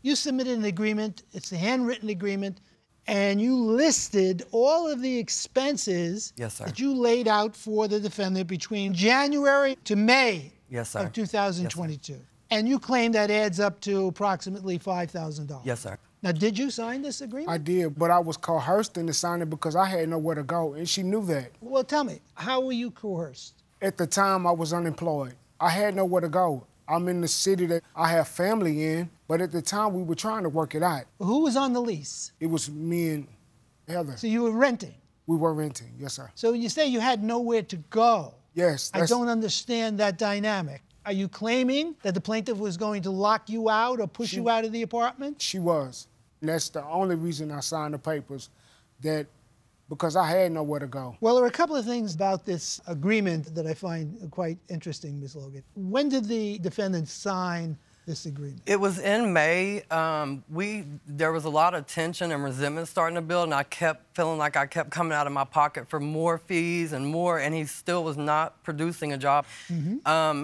You submitted an agreement, it's a handwritten agreement, and you listed all of the expenses Yes, sir. that you laid out for the defendant between January to May Yes, sir. of 2022. Yes, sir. And you claim that adds up to approximately $5,000. Yes, sir. Now, did you sign this agreement? I did, but I was coerced into signing because I had nowhere to go, and she knew that. Well, tell me, how were you coerced? At the time, I was unemployed. I had nowhere to go. I'm in the city that I have family in, but at the time, we were trying to work it out. Who was on the lease? It was me and Heather. So you were renting? We were renting, yes, sir. So you say you had nowhere to go. Yes. I don't understand that dynamic. Are you claiming that the plaintiff was going to lock you out or push you out of the apartment? She was. And that's the only reason I signed the papers, because I had nowhere to go. Well, there are a couple of things about this agreement that I find quite interesting, Ms. Logan. When did the defendant sign this agreement? It was in May. There was a lot of tension and resentment starting to build, and I kept feeling like I kept coming out of my pocket for more fees and more, and he still was not producing a job.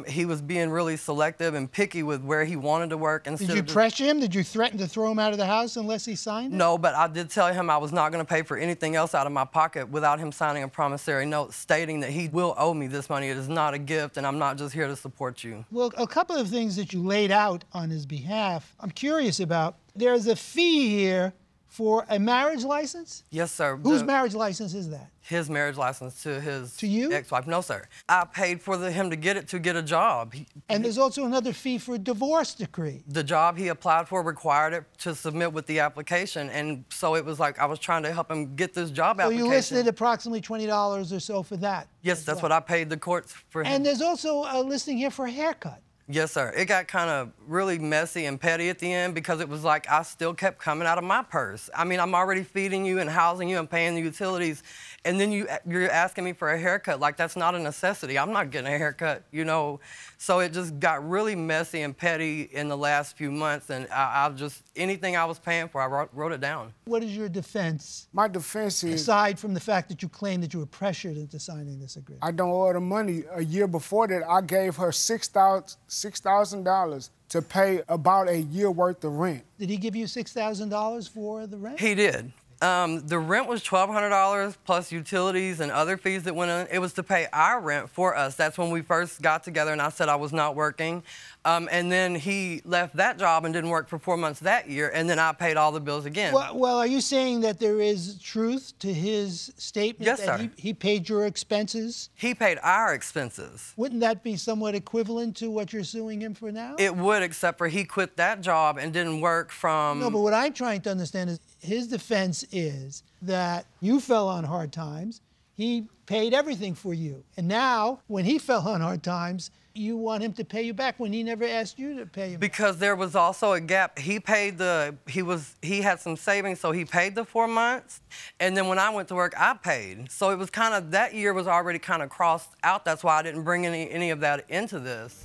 He was being really selective and picky with where he wanted to work. Did you pressure him? Did you threaten to throw him out of the house unless he signed it? No, but I did tell him I was not going to pay for anything else out of my pocket without him signing a promissory note stating that he will owe me this money. It is not a gift, and I'm not just here to support you. Well, a couple of things that you laid out on his behalf, I'm curious about. There's a fee here for a marriage license? Yes, sir. Whose marriage license is that? His marriage license to his you? ex-wife. No, sir. I paid for him to get a job. And there's also another fee for a divorce decree. The job he applied for required it to submit with the application, and so it was like I was trying to help him get this job application. So you listed approximately $20 or so for that? Yes, that's what I paid the courts for him. And there's also a listing here for a haircut. Yes, sir. It got kind of really messy and petty at the end because it was like I still kept coming out of my purse. I mean, I'm already feeding you and housing you and paying the utilities, and then you're asking me for a haircut. Like, that's not a necessity. I'm not getting a haircut, you know. So it just got really messy and petty in the last few months, and I just, anything I was paying for, I wrote it down. What is your defense? My defense is... aside from the fact that you claim that you were pressured into signing this agreement. I don't owe her the money. A year before that, I gave her $6,000 to pay about a year worth of rent. Did he give you $6,000 for the rent? He did. The rent was $1,200 plus utilities and other fees that went in. It was to pay our rent for us. That's when we first got together and I said I was not working. And then he left that job and didn't work for 4 months that year, and then I paid all the bills again. Well, are you saying that there is truth to his statement? Yes, that sir. He paid your expenses? He paid our expenses. Wouldn't that be somewhat equivalent to what you're suing him for now? It would, except for he quit that job and didn't work from... No, but what I'm trying to understand is his defense is that you fell on hard times, he paid everything for you. And now, when he fell on hard times, you want him to pay you back when he never asked you to pay him back. Because there was also a gap. He paid he had some savings, so he paid the 4 months. And then when I went to work, I paid. So it was kind of, that year was already kind of crossed out. That's why I didn't bring any of that into this.